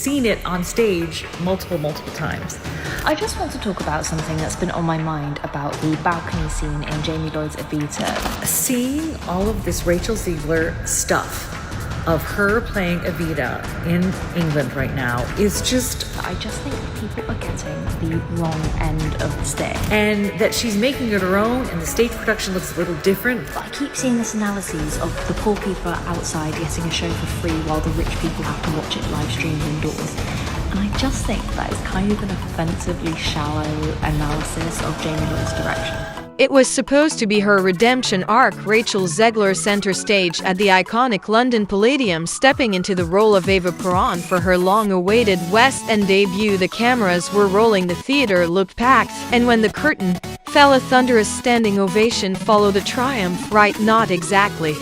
seen it on stage multiple times. I just want to talk about something that's been on my mind about the balcony scene in Jamie Lloyd's Evita. Seeing all of this Rachel Zegler stuff of her playing Evita in England right now is just... I just think people are getting the wrong end of the stick. And that she's making it her own, and the stage production looks a little different. But I keep seeing this analysis of the poor people outside getting a show for free while the rich people have to watch it live streamed indoors. And I just think that is kind of an offensively shallow analysis of Jamie Lloyd's direction. It was supposed to be her redemption arc. Rachel Zegler center stage at the iconic London Palladium, stepping into the role of Eva Peron for her long-awaited West End debut. The cameras were rolling, the theater looked packed, and when the curtain fell, a thunderous standing ovation followed the triumph. Right? Not exactly.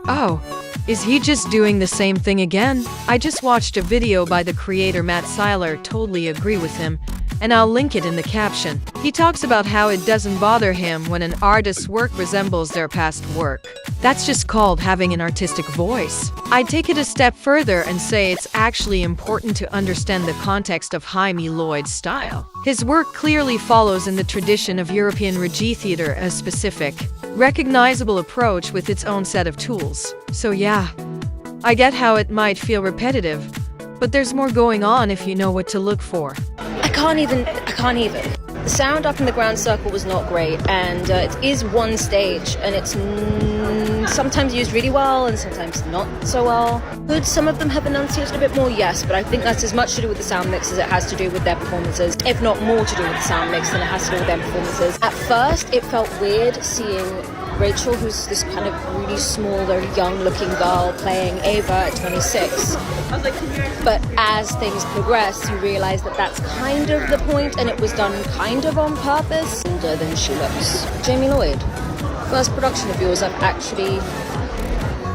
Oh. Is he just doing the same thing again? I just watched a video by the creator Matt Seiler, totally agree with him, and I'll link it in the caption. He talks about how it doesn't bother him when an artist's work resembles their past work. That's just called having an artistic voice. I'd take it a step further and say it's actually important to understand the context of Jamie Lloyd's style. His work clearly follows in the tradition of European Regie theatre, a specific, recognizable approach with its own set of tools. So yeah, I get how it might feel repetitive, but there's more going on if you know what to look for. I can't even. The sound up in the ground circle was not great, and it is one stage, and it's sometimes used really well and sometimes not so well. Could some of them have enunciated a bit more? Yes, but I think that's as much to do with the sound mix as it has to do with their performances, if not more to do with the sound mix than it has to do with their performances. At first, it felt weird seeing Rachel, who's this kind of really small, very young-looking girl, playing Ava at 26. But as things progress, you realize that that's kind of the point, and it was done kind of on purpose. Older than she looks. Jamie Lloyd, first production of yours I've actually...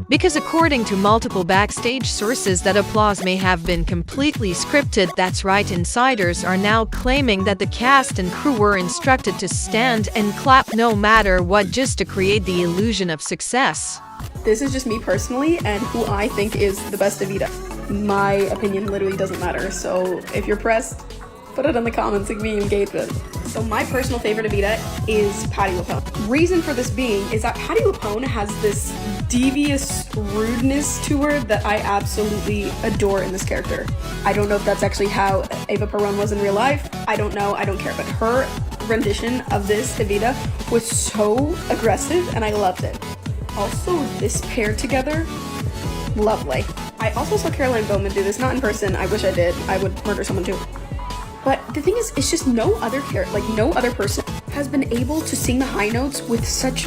Because according to multiple backstage sources, that applause may have been completely scripted. That's right, insiders are now claiming that the cast and crew were instructed to stand and clap no matter what, just to create the illusion of success. This is just me personally and who I think is the best Evita. My opinion literally doesn't matter, so if you're pressed, put it in the comments and be engagement. So my personal favorite Evita is Patti LuPone. Reason for this being is that Patti LuPone has this devious rudeness to her that I absolutely adore in this character. I don't know if that's actually how Eva Peron was in real life. I don't know, I don't care, but her rendition of this Evita was so aggressive and I loved it. Also, this pair together, lovely. I also saw Caroline Bowman do this, not in person, I wish I did. I would murder someone too. But the thing is, it's just no other person has been able to sing the high notes with such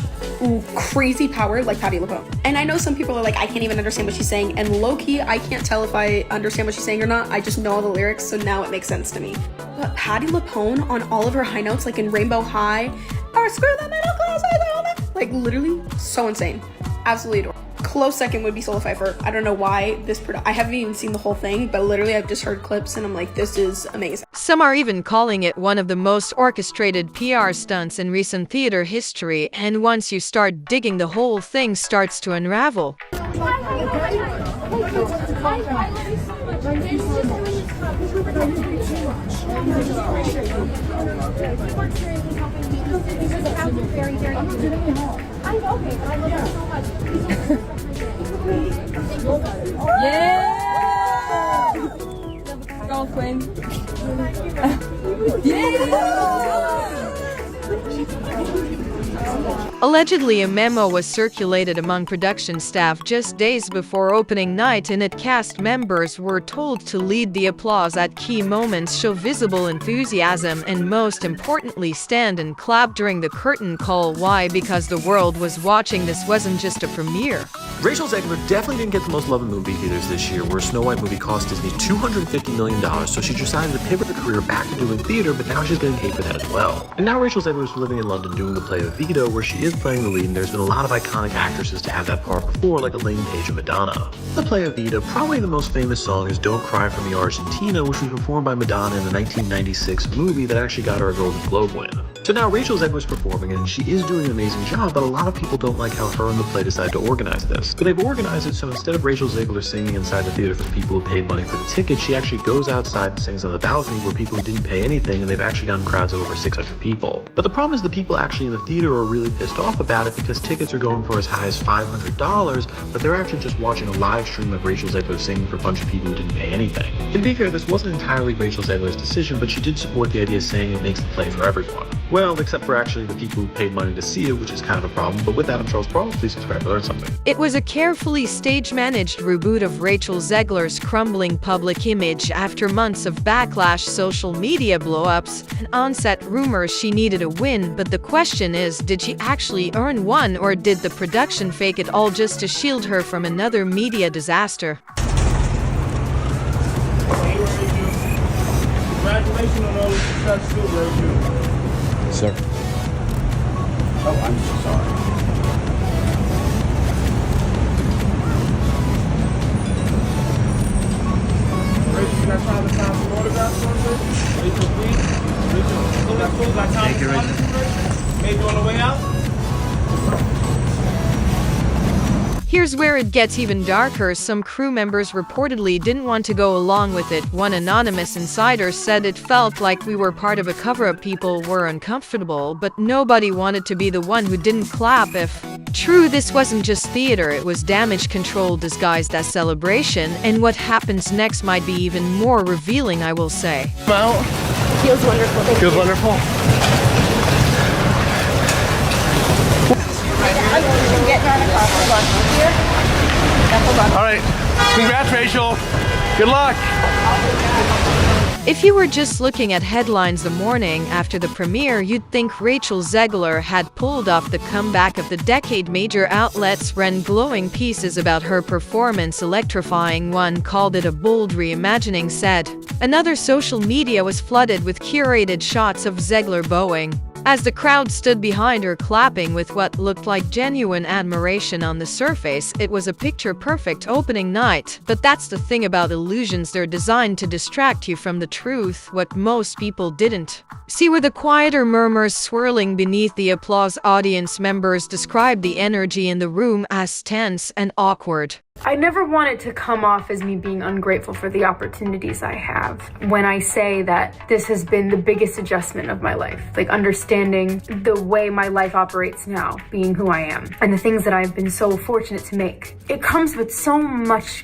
crazy power like Patti LuPone. And I know some people are like, I can't even understand what she's saying, and low-key, I can't tell if I understand what she's saying or not. I just know all the lyrics, so now it makes sense to me. But Patti LuPone on all of her high notes, like in Rainbow High, or Screw the Middle Class, like literally so insane. Absolutely adorable. Close second would be Soul Pfeiffer. I don't know why I haven't even seen the whole thing, but literally I've just heard clips and I'm like, this is amazing. Some are even calling it one of the most orchestrated PR stunts in recent theater history, and once you start digging, the whole thing starts to unravel. Yeah! Go, Queen. Allegedly, a memo was circulated among production staff just days before opening night. In it, cast members were told to lead the applause at key moments, show visible enthusiasm, and most importantly, stand and clap during the curtain call. Why? Because the world was watching. This wasn't just a premiere. Rachel Zegler definitely didn't get the most love in movie theaters this year, where Snow White movie cost Disney $250 million, so she decided to pivot her career back to doing theater, but now she's getting paid for that as well. And now Rachel Zegler is living in London doing the play of Evita, where she is playing the lead, and there's been a lot of iconic actresses to have that part before, like Elaine Paige and Madonna. The play of Evita, probably the most famous song is Don't Cry for Me Argentina, which was performed by Madonna in the 1996 movie that actually got her a Golden Globe win. So now Rachel Zegler's performing and she is doing an amazing job, but a lot of people don't like how her and the play decided to organize this. But they've organized it so instead of Rachel Zegler singing inside the theater for the people who paid money for the ticket, she actually goes outside and sings on the balcony where people who didn't pay anything, and they've actually gotten crowds of over 600 people. But the problem is the people actually in the theater are really pissed off about it because tickets are going for as high as $500, but they're actually just watching a live stream of Rachel Zegler singing for a bunch of people who didn't pay anything. And to be fair, this wasn't entirely Rachel Zegler's decision, but she did support the idea saying it makes the play for everyone. Well, except for actually the people who paid money to see it, which is kind of a problem. But with that, I'm Charles Paul. Please subscribe to learn something. It was a carefully stage-managed reboot of Rachel Zegler's crumbling public image after months of backlash, social media blow-ups, and on-set rumors she needed a win. But the question is, did she actually earn one, or did the production fake it all just to shield her from another media disaster? Congratulations on all the success too, Rachel. Sir. Oh, I'm so sorry. Rachel, you got time to sign some autographs for me? Rachel, please. Rachel, got time to sign some, Rachel? Maybe on the way out? Here's where it gets even darker. Some crew members reportedly didn't want to go along with it. One anonymous insider said it felt like we were part of a cover-up. People were uncomfortable, but nobody wanted to be the one who didn't clap. If true, this wasn't just theater, it was damage control disguised as celebration, and what happens next might be even more revealing, I will say. Out. Feels wonderful. Thank Feels you. wonderful. All right. Congrats, Rachel. Good luck. If you were just looking at headlines the morning after the premiere, you'd think Rachel Zegler had pulled off the comeback of the decade. Major outlets ran glowing pieces about her performance, electrifying. One called it a bold reimagining, said. Another social media was flooded with curated shots of Zegler bowing, as the crowd stood behind her clapping with what looked like genuine admiration. On the surface, it was a picture-perfect opening night. But that's the thing about illusions, they're designed to distract you from the truth, what most people didn't see were the quieter murmurs swirling beneath the applause. Audience members described the energy in the room as tense and awkward. I never want it to come off as me being ungrateful for the opportunities I have when I say that this has been the biggest adjustment of my life. Like understanding the way my life operates now, being who I am, and the things that I've been so fortunate to make. It comes with so much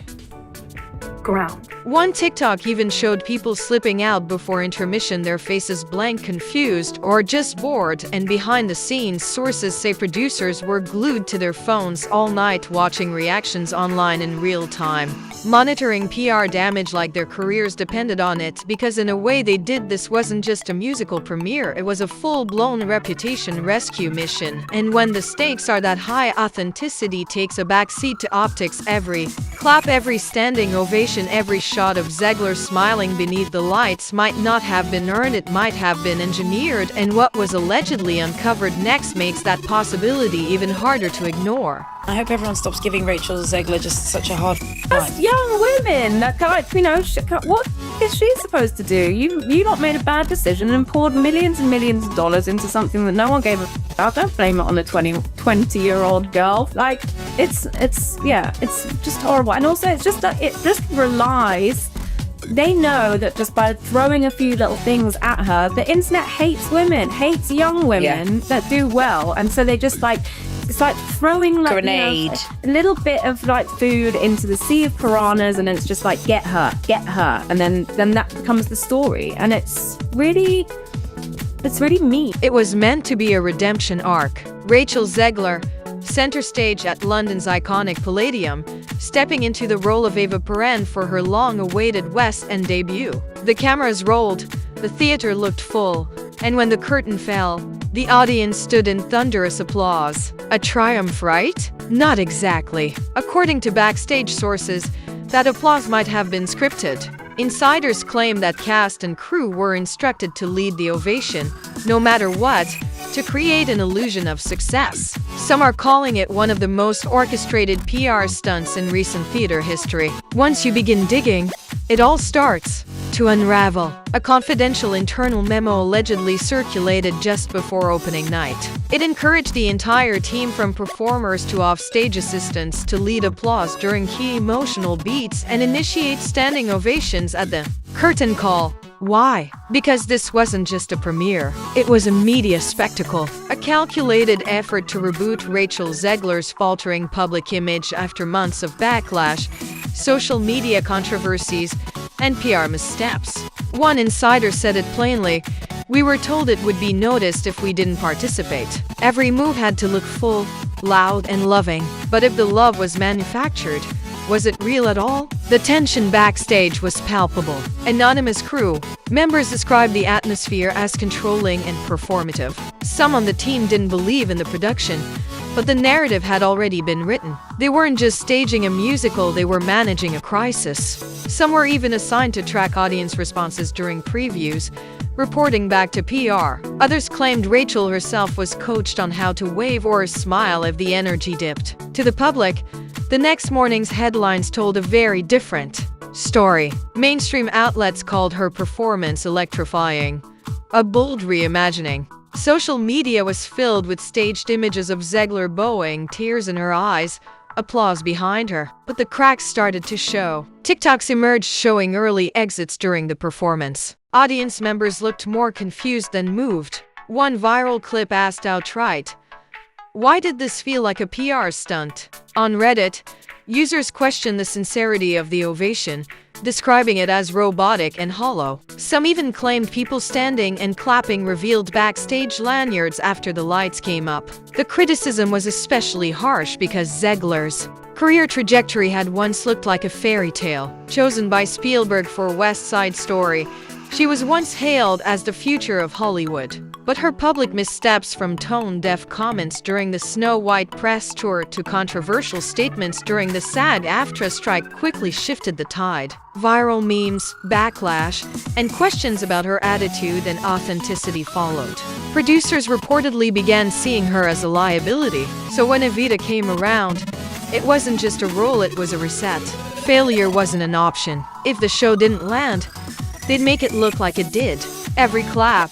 ground. One TikTok even showed people slipping out before intermission, their faces blank, confused, or just bored. And behind the scenes, sources say producers were glued to their phones all night, watching reactions online in real time, monitoring PR damage like their careers depended on it. Because in a way they did. This wasn't just a musical premiere, it was a full-blown reputation rescue mission. And when the stakes are that high, authenticity takes a backseat to optics. Every clap, every standing ovation, every shot of Zegler smiling beneath the lights might not have been earned, it might have been engineered, and what was allegedly uncovered next makes that possibility even harder to ignore. I hope everyone stops giving Rachel Zegler just such a hard time. That's young women. That like, you know, what is she supposed to do? You lot made a bad decision and poured millions and millions of dollars into something that no one gave a about. Don't blame it on a 20-year-old girl. Like, it's just horrible. And also, it's just that it just relies. They know that just by throwing a few little things at her, the internet hates women, hates young women that do well, and so they just like. It's like throwing like grenade, a little bit of like food into the sea of piranhas, and then it's just like get her, and then that becomes the story, and it's really mean. It was meant to be a redemption arc. Rachel Zegler, center stage at London's iconic Palladium, stepping into the role of Eva Peron for her long-awaited West End debut. The cameras rolled, the theater looked full, and when the curtain fell, the audience stood in thunderous applause. A triumph, right? Not exactly. According to backstage sources, that applause might have been scripted. Insiders claim that cast and crew were instructed to lead the ovation, no matter what, to create an illusion of success. Some are calling it one of the most orchestrated PR stunts in recent theater history. Once you begin digging, it all starts. to unravel. A confidential internal memo allegedly circulated just before opening night. It encouraged the entire team, from performers to offstage assistants, to lead applause during key emotional beats and initiate standing ovations at the curtain call. Why? Because this wasn't just a premiere. It was a media spectacle, a calculated effort to reboot Rachel Zegler's faltering public image after months of backlash, social media controversies, and PR missteps. One insider said it plainly: "We were told it would be noticed if we didn't participate. Every move had to look full, loud, and loving. But if the love was manufactured, was it real at all?" The tension backstage was palpable. Anonymous crew members described the atmosphere as controlling and performative. Some on the team didn't believe in the production, but the narrative had already been written. They weren't just staging a musical, they were managing a crisis. Some were even assigned to track audience responses during previews, reporting back to PR. Others claimed Rachel herself was coached on how to wave or smile if the energy dipped. To the public, the next morning's headlines told a very different story. Mainstream outlets called her performance electrifying, a bold reimagining. Social media was filled with staged images of Zegler bowing, tears in her eyes, applause behind her. But the cracks started to show. TikToks emerged showing early exits during the performance. Audience members looked more confused than moved. One viral clip asked outright, "Why did this feel like a PR stunt?" On Reddit, users questioned the sincerity of the ovation, describing it as robotic and hollow. Some even claimed people standing and clapping revealed backstage lanyards after the lights came up. The criticism was especially harsh because Zegler's career trajectory had once looked like a fairy tale. Chosen by Spielberg for West Side Story, she was once hailed as the future of Hollywood. But her public missteps, from tone-deaf comments during the Snow White press tour to controversial statements during the SAG-AFTRA strike, quickly shifted the tide. Viral memes, backlash, and questions about her attitude and authenticity followed. Producers reportedly began seeing her as a liability. So when Evita came around, it wasn't just a role, it was a reset. Failure wasn't an option. If the show didn't land, they'd make it look like it did. Every clap,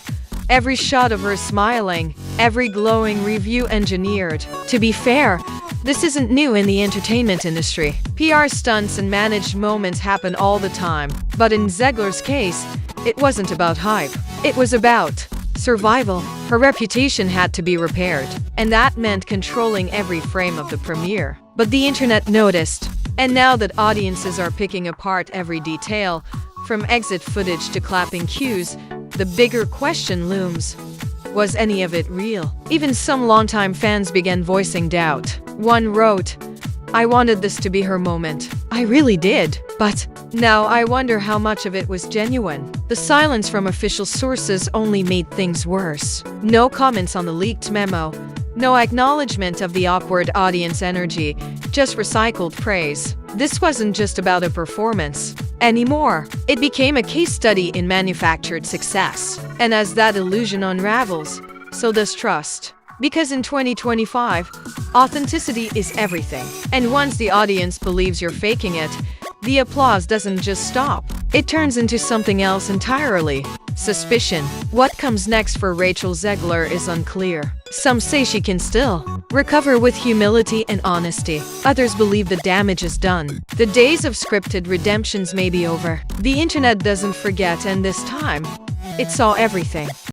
every shot of her smiling, every glowing review engineered. To be fair, this isn't new in the entertainment industry. PR stunts and managed moments happen all the time. But in Zegler's case, it wasn't about hype. It was about survival. Her reputation had to be repaired, and that meant controlling every frame of the premiere. But the internet noticed, and now that audiences are picking apart every detail, from exit footage to clapping cues, the bigger question looms: was any of it real? Even some longtime fans began voicing doubt. One wrote, "I wanted this to be her moment. I really did. But now I wonder how much of it was genuine." The silence from official sources only made things worse. No comments on the leaked memo, no acknowledgement of the awkward audience energy, just recycled praise. This wasn't just about a performance anymore. It became a case study in manufactured success. And as that illusion unravels, so does trust. Because in 2025, authenticity is everything. And once the audience believes you're faking it, the applause doesn't just stop. It turns into something else entirely: suspicion. What comes next for Rachel Zegler is unclear. Some say she can still recover with humility and honesty. Others believe the damage is done. The days of scripted redemptions may be over. The internet doesn't forget, and this time, it saw everything.